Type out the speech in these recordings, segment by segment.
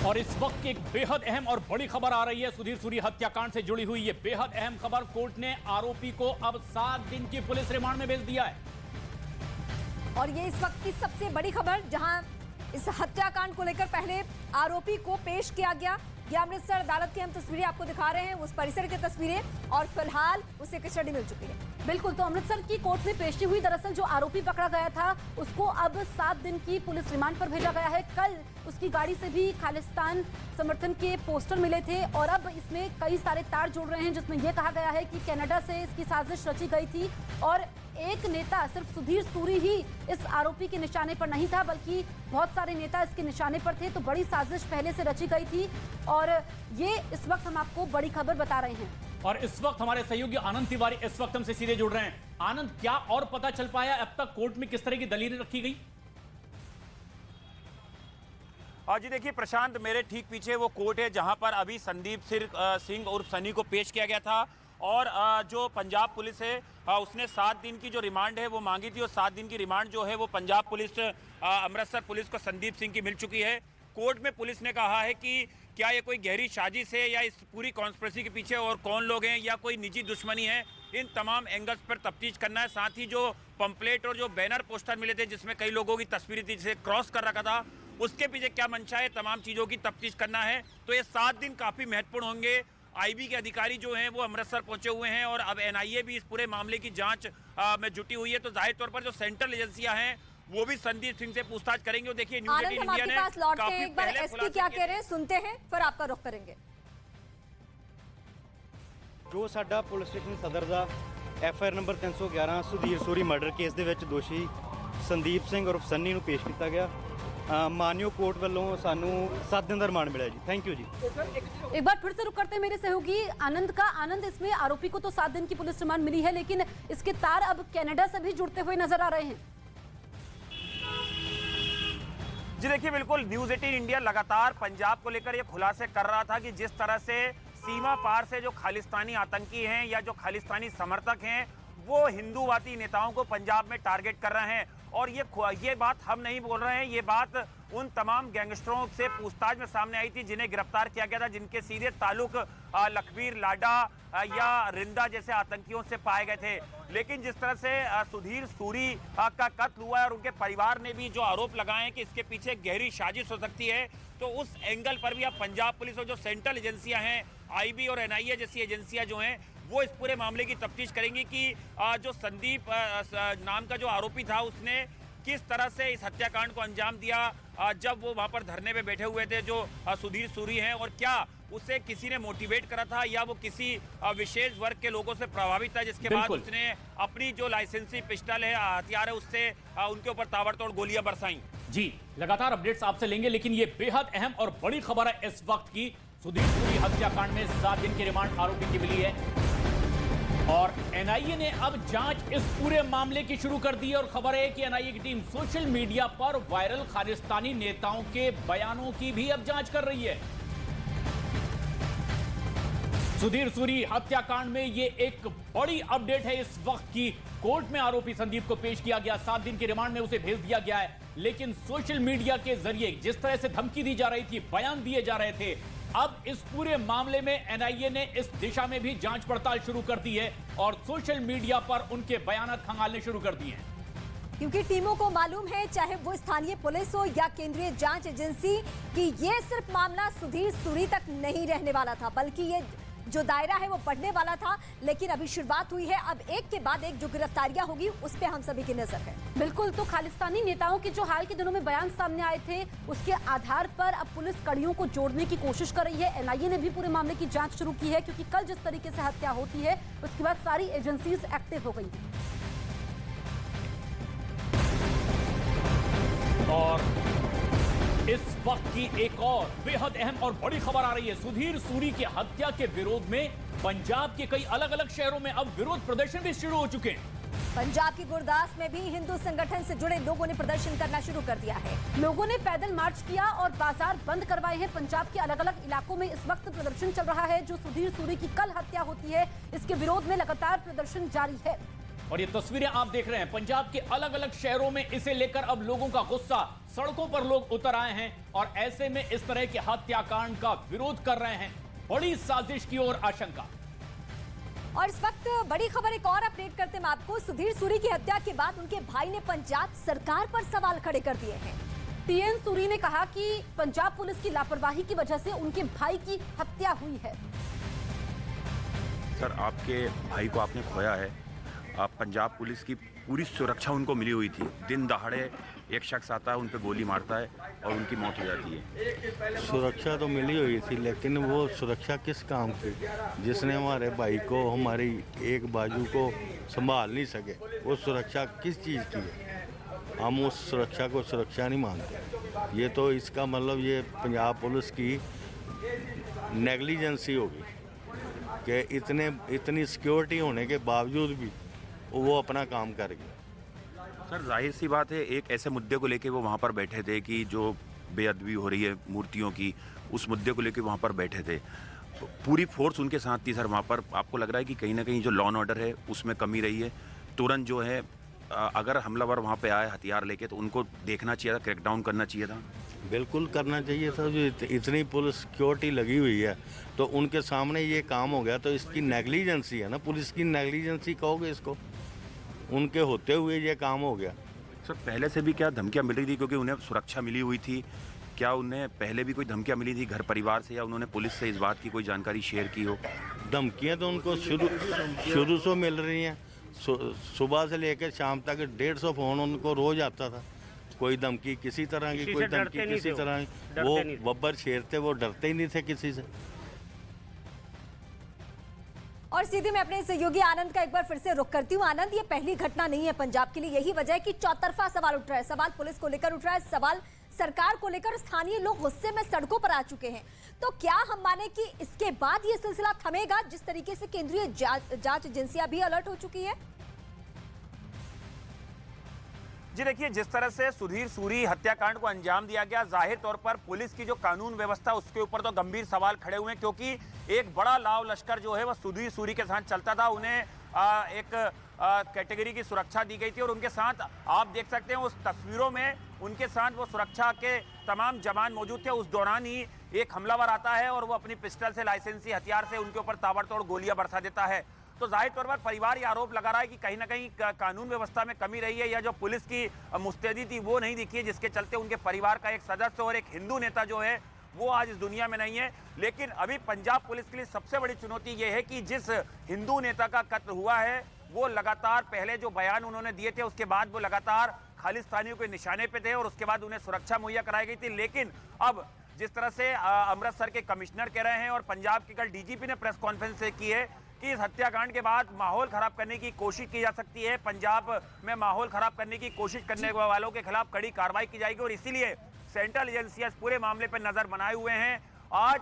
और इस वक्त की एक बेहद अहम और बड़ी खबर आ रही है सुधीर सूरी हत्याकांड से जुड़ी हुई। ये बेहद अहम खबर, कोर्ट ने आरोपी को अब 7 दिन की पुलिस रिमांड में भेज दिया है। और ये इस वक्त की सबसे बड़ी खबर, जहां इस हत्याकांड को लेकर पहले आरोपी को पेश किया गया। ये अमृतसर अदालत की हम तस्वीरें आपको दिखा रहे हैं, उस परिसर की तस्वीरें, और फिलहाल उसे कस्टडी मिल चुकी है। बिल्कुल, तो अमृतसर की कोर्ट में पेशी हुई। दरअसल जो आरोपी पकड़ा गया था उसको अब 7 दिन की पुलिस रिमांड पर भेजा गया है। कल उसकी गाड़ी से भी खालिस्तान समर्थन के पोस्टर मिले थे और अब इसमें कई सारे तार जुड़ रहे हैं, जिसमें यह कहा गया है कि कनाडा से इसकी साजिश रची गई थी और एक नेता, सिर्फ सुधीर सूरी ही इस आरोपी के निशाने पर नहीं था, बल्कि बहुत सारे नेता इसके निशाने पर थे। तो बड़ी साजिश पहले से रची गई थी और ये इस वक्त हम आपको बड़ी खबर बता रहे हैं। और इस वक्त हमारे सहयोगी आनंद तिवारी इस वक्त हमसे सीधे जुड़ रहे हैं। आनंद, क्या और पता चल पाया अब तक कोर्ट में किस तरह की दलीलें रखी गई? जी देखिए प्रशांत, मेरे ठीक पीछे वो कोर्ट है जहां पर अभी संदीप सिंह उर्फ सनी को पेश किया गया था और जो पंजाब पुलिस है उसने 7 दिन की जो रिमांड है वो मांगी थी और 7 दिन की रिमांड जो है वो पंजाब पुलिस अमृतसर पुलिस को संदीप सिंह की मिल चुकी है। कोर्ट में पुलिस ने कहा है कि क्या ये कोई गहरी साजिश है या इस पूरी कॉन्स्पिरेसी के पीछे और कौन लोग हैं या कोई निजी दुश्मनी है, इन तमाम एंगल्स पर तफ्तीश करना है। साथ ही जो पंपलेट और जो बैनर पोस्टर मिले थे जिसमें कई लोगों की तस्वीरें थी जिसे क्रॉस कर रखा था, उसके पीछे क्या मंशा है, तमाम चीज़ों की तफ्तीश करना है। तो ये 7 दिन काफ़ी महत्वपूर्ण होंगे। आईबी के अधिकारी जो हैं वो अमृतसर पहुंचे हुए हैं और अब एनआईए भी इस पूरे मामले की जांच में जुटी हुई है। तो जाहिर तौर पर जो सेंट्रल एजेंसियां हैं वो भी संदीप सिंह से पूछताछ करेंगे। और देखिए न्यूज़ 18 इंडिया ने काफी एक बार एसपी क्या कह रहे हैं सुनते हैं, फिर आपका रुख करेंगे। जो साडा पुलिस स्टेशन सदर ਦਾ FIR number 311 Sudhir Suri murder case ਦੇ ਵਿੱਚ ਦੋਸ਼ੀ ਸੰਦੀਪ ਸਿੰਘ ਉਰਫ ਸੰਨੀ ਨੂੰ ਪੇਸ਼ ਕੀਤਾ ਗਿਆ। मानयोग कोर्ट वालों सानू 7 दिन का रिमांड मिला जी। थैंक यू जी। एक बार फिर से रुक करते हैं मेरे सहयोगी आनंद का। आनंद, इसमें आरोपी को तो 7 दिन की पुलिस रिमांड मिली है, लेकिन इसके तार अब कनाडा से भी जुड़ते हुए नजर आ रहे हैं। जी देखिए बिल्कुल, न्यूज़ 18 इंडिया लगातार पंजाब को लेकर ये खुलासे कर रहा था कि जिस तरह से सीमा पार से जो खालिस्तानी आतंकी हैं या जो खालिस्तानी समर्थक हैं वो हिंदूवादी नेताओं को पंजाब में टारगेट कर रहे हैं। और ये बात हम नहीं बोल रहे हैं, ये बात उन तमाम गैंगस्टरों से पूछताछ में सामने आई थी जिन्हें गिरफ्तार किया गया था, जिनके सीधे ताल्लुक लखबीर लाडा या रिंदा जैसे आतंकियों से पाए गए थे। लेकिन जिस तरह से सुधीर सूरी का कत्ल हुआ है और उनके परिवार ने भी जो आरोप लगाए हैं कि इसके पीछे गहरी साजिश हो सकती है, तो उस एंगल पर भी अब पंजाब पुलिस और जो सेंट्रल एजेंसियां हैं, आईबी और एनआईए जैसी एजेंसियां जो हैं, वो इस पूरे मामले की तफ्तीश करेंगी कि जो संदीप नाम का जो आरोपी था उसने किस तरह से इस हत्याकांड को अंजाम दिया जब वो वहां पर धरने पे बैठे हुए थे जो सुधीर सूरी हैं, और क्या उसे किसी ने मोटिवेट करा था या वो किसी विशेष वर्ग के लोगों से प्रभावित था, जिसके बाद उसने अपनी जो लाइसेंसी पिस्टल है, हथियार है, उससे उनके ऊपर ताबड़तोड़ गोलियां बरसाई। जी, लगातार अपडेट्स आपसे लेंगे, लेकिन ये बेहद अहम और बड़ी खबर है इस वक्त की। सुधीर सूरी हत्याकांड में 7 दिन की रिमांड आरोपी की मिली है और एनआईए ने अब जांच इस पूरे मामले की शुरू कर दी है। और खबर है कि एनआईए की टीम सोशल मीडिया पर वायरल खालिस्तानी नेताओं के बयानों की भी अब जांच कर रही है। सुधीर सूरी हत्याकांड में ये एक बड़ी अपडेट है इस वक्त की। कोर्ट में आरोपी संदीप को पेश किया गया, 7 दिन के रिमांड में उसे भेज दिया गया है। लेकिन सोशल मीडिया के जरिए जिस तरह से धमकी दी जा रही थी, बयान दिए जा रहे थे, अब इस पूरे मामले में एनआईए ने इस दिशा में भी जांच पड़ताल शुरू कर दी है और सोशल मीडिया पर उनके बयान खंगालने शुरू कर दिए हैं। क्योंकि टीमों को मालूम है, चाहे वो स्थानीय पुलिस हो या केंद्रीय जांच एजेंसी, कि ये सिर्फ मामला सुधीर सूरी तक नहीं रहने वाला था, बल्कि ये जो दायरा है वो बढ़ने वाला था। लेकिन अभी शुरुआत हुई है, अब एक के बाद एक जो गिरफ्तारियां होगी उस पे हम सभी की नजर है। बिल्कुल, तो खालिस्तानी नेताओं के जो हाल के दिनों में बयान सामने आए थे, उसके आधार पर अब पुलिस कड़ियों को जोड़ने की कोशिश कर रही है। एनआईए ने भी पूरे मामले की जांच शुरू की है, क्योंकि कल जिस तरीके से हत्या होती है उसके बाद सारी एजेंसीज एक्टिव हो गई। और इस वक्त की एक और बेहद अहम और बड़ी खबर आ रही है। सुधीर सूरी की हत्या के विरोध में पंजाब के कई अलग अलग शहरों में अब विरोध प्रदर्शन भी शुरू हो चुके हैं। पंजाब की गुरदास में भी हिंदू संगठन से जुड़े लोगों ने प्रदर्शन करना शुरू कर दिया है। लोगों ने पैदल मार्च किया और बाजार बंद करवाए हैं। पंजाब के अलग अलग इलाकों में इस वक्त प्रदर्शन चल रहा है। जो सुधीर सूरी की कल हत्या होती है, इसके विरोध में लगातार प्रदर्शन जारी है। और ये तस्वीरें आप देख रहे हैं पंजाब के अलग अलग शहरों में, इसे लेकर अब लोगों का गुस्सा, सड़कों पर लोग उतर आए हैं और ऐसे में इस तरह के हत्याकांड का विरोध कर रहे हैं। बड़ी साजिश की ओर आशंका। और इस वक्त बड़ी खबर एक और अपडेट करते हैं आपको। सुधीर सूरी की हत्या के बाद उनके भाई ने पंजाब सरकार पर सवाल खड़े कर दिए हैं। टीएन सूरी ने कहा कि पंजाब पुलिस की लापरवाही की वजह से उनके भाई की हत्या हुई है। सर, आपके भाई को आपने खोया है। पंजाब पुलिस की पूरी सुरक्षा उनको मिली हुई थी। दिन दहाड़े एक शख्स आता है, उन पे गोली मारता है और उनकी मौत हो जाती है। सुरक्षा तो मिली हुई थी, लेकिन वो सुरक्षा किस काम की, जिसने हमारे भाई को, हमारी एक बाजू को संभाल नहीं सके, वो सुरक्षा किस चीज़ की है? हम उस सुरक्षा को सुरक्षा नहीं मानते। ये तो इसका मतलब ये पंजाब पुलिस की नेग्लिजेंसी होगी कि इतनी सिक्योरिटी होने के बावजूद भी वो अपना काम कर गए। सर, जाहिर सी बात है, एक ऐसे मुद्दे को लेके वो वहाँ पर बैठे थे कि जो बेअदबी हो रही है मूर्तियों की, उस मुद्दे को लेके वहाँ पर बैठे थे। पूरी फोर्स उनके साथ थी सर वहाँ पर। आपको लग रहा है कि कहीं ना कहीं जो लॉ एंड ऑर्डर है उसमें कमी रही है? तुरंत जो है अगर हमलावर वहाँ पे आए हथियार लेके तो उनको देखना चाहिए था, क्रैकडाउन करना चाहिए था। बिल्कुल करना चाहिए था। जो इतनी पुलिस सिक्योरिटी लगी हुई है तो उनके सामने ये काम हो गया, तो इसकी नेग्लिजेंसी है ना, पुलिस की नेग्लिजेंसी कहोगे इसको। उनके होते हुए ये काम हो गया। सर, पहले से भी क्या धमकियाँ मिल रही थी, क्योंकि उन्हें सुरक्षा मिली हुई थी? क्या उन्हें पहले भी कोई धमकियाँ मिली थी घर परिवार से, या उन्होंने पुलिस से इस बात की कोई जानकारी शेयर की हो? धमकियाँ तो उनको शुरू से मिल रही हैं। सुबह से लेकर शाम तक 150 फ़ोन उनको रोज आता था। कोई धमकी किसी तरह की, कोई धमकी किसी तरह की। वो बब्बर शेर थे, वो डरते ही नहीं थे किसी से। और सीधे मैं अपने सहयोगी आनंद का एक बार फिर से रुख करती हूँ। आनंद, ये पहली घटना नहीं है पंजाब के लिए। यही वजह है कि चौतरफा सवाल उठ रहा है। सवाल पुलिस को लेकर उठ रहा है, सवाल सरकार को लेकर। स्थानीय लोग गुस्से में सड़कों पर आ चुके हैं। तो क्या हम माने कि इसके बाद ये सिलसिला थमेगा, जिस तरीके से केंद्रीय जांच एजेंसियां भी अलर्ट हो चुकी है? जी देखिए, जिस तरह से सुधीर सूरी हत्याकांड को अंजाम दिया गया, जाहिर तौर पर पुलिस की जो कानून व्यवस्था उसके ऊपर तो गंभीर सवाल खड़े हुए हैं, क्योंकि एक बड़ा लाव लश्कर जो है वह सुधीर सूरी के साथ चलता था। उन्हें एक कैटेगरी की सुरक्षा दी गई थी और उनके साथ आप देख सकते हैं उस तस्वीरों में उनके साथ वो सुरक्षा के तमाम जवान मौजूद थे। उस दौरान ही एक हमलावर आता है और वो अपनी पिस्टल से, लाइसेंसी हथियार से उनके ऊपर ताबड़तोड़ गोलियां बरसा देता है। तो जाहिर तौर पर परिवार ये आरोप लगा रहा है कि कहीं ना कहीं कानून व्यवस्था में कमी रही है, या जो पुलिस की मुस्तैदी थी वो नहीं दिखी है, जिसके चलते उनके परिवार का एक सदस्य और एक हिंदू नेता जो है वो आज इस दुनिया में नहीं है। लेकिन अभी पंजाब पुलिस के लिए सबसे बड़ी चुनौती ये है कि जिस हिंदू नेता का कत्ल हुआ है वो लगातार पहले जो बयान उन्होंने दिए थे उसके बाद वो लगातार खालिस्तानियों के निशाने पे थे और उसके बाद उन्हें सुरक्षा मुहैया कराई गई थी। लेकिन अब जिस तरह से अमृतसर के कमिश्नर कह रहे हैं और पंजाब के कल डीजीपी ने प्रेस कॉन्फ्रेंस की है कि इस हत्याकांड के बाद माहौल खराब करने की कोशिश की जा सकती है, पंजाब में माहौल खराब करने की कोशिश करने वालों के खिलाफ कड़ी कार्रवाई की जाएगी और इसीलिए सेंट्रल एजेंसियां इस पूरे मामले पर नजर बनाए हुए हैं। आज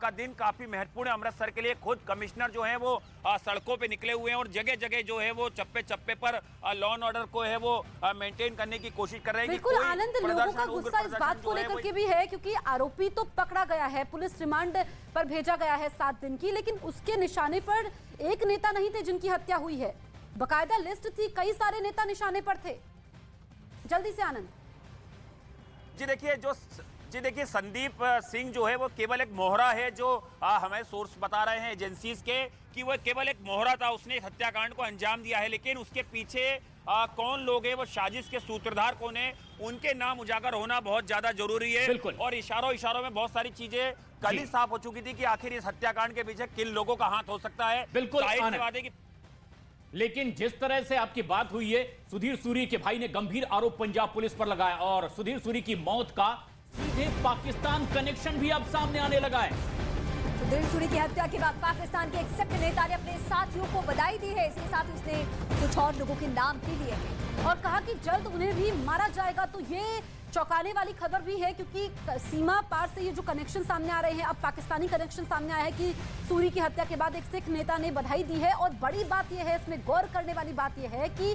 का दिन काफी महत्वपूर्ण है अमृतसर के लिए। खुद कमिश्नर जो है वो सड़कों पे निकले हुए हैं और जगह जगह जो है वो चप्पे चप्पे पर लॉ एंड ऑर्डर को है वो मेंटेन करने की कोशिश कर रहे हैं। बिल्कुल आनंद, लोगों का गुस्सा इस बात को लेकर के भी है क्योंकि आरोपी तो पकड़ा गया है, पुलिस रिमांड पर भेजा गया है 7 दिन की, लेकिन उसके निशाने पर एक नेता नहीं थे जिनकी हत्या हुई है। बकायदा लिस्ट थी, कई सारे नेता निशाने पर थे। जल्दी से आनंद। जी देखिए संदीप सिंह जो है वो केवल एक मोहरा है, जो हमें सोर्स बता रहे हैं एजेंसीज के कि वो केवल एक मोहरा था, उसने इस हत्याकांड को अंजाम दिया है। लेकिन उसके पीछे कौन लोग हैं, वो साजिश के सूत्रधार कौन है, उनके नाम उजागर होना बहुत ज्यादा जरूरी है। और इशारों में बहुत सारी चीजें कल ही साफ हो चुकी थी कि आखिर इस हत्याकांड के पीछे किन लोगों का हाथ हो सकता है। बिल्कुल। लेकिन जिस तरह से आपकी बात हुई है, सुधीर सूरी के भाई ने गंभीर आरोप पंजाब पुलिस पर लगाया और सुधीर सूरी की मौत का सीधे पाकिस्तान कनेक्शन भी अब सामने आने लगा है। सुधीर सूरी की हत्या के बाद पाकिस्तान के एक सिख नेता ने अपने साथियों को बधाई दी है। इसके साथ उसने कुछ और लोगों के नाम भी लिए हैं और कहा कि जल्द उन्हें भी मारा जाएगा। तो ये चौंकाने वाली खबर भी है क्योंकि सीमा पार से ये जो कनेक्शन सामने आ रहे हैं, अब पाकिस्तानी कनेक्शन सामने आया है कि सूरी की हत्या के बाद एक सिख नेता ने बधाई दी है। और बड़ी बात यह है, इसमें गौर करने वाली बात यह है कि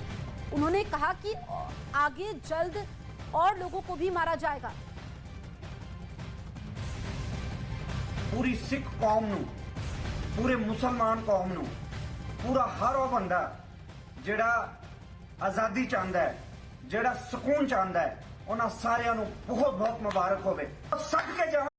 उन्होंने कहा कि आगे जल्द और लोगों को भी मारा जाएगा। पूरी सिख कौम नूं, पूरे मुसलमान कौम नूं, पूरा हर वो बंदा ਜਿਹੜਾ ਆਜ਼ਾਦੀ ਚਾਹੁੰਦਾ ਹੈ, ਜਿਹੜਾ ਸਕੂਨ ਚਾਹੁੰਦਾ ਹੈ, ਉਹਨਾਂ ਸਾਰਿਆਂ ਨੂੰ ਬਹੁਤ ਬਹੁਤ ਮੁਬਾਰਕ ਹੋਵੇ। ਸੱਜ ਕੇ ਜਾਵਾਂ।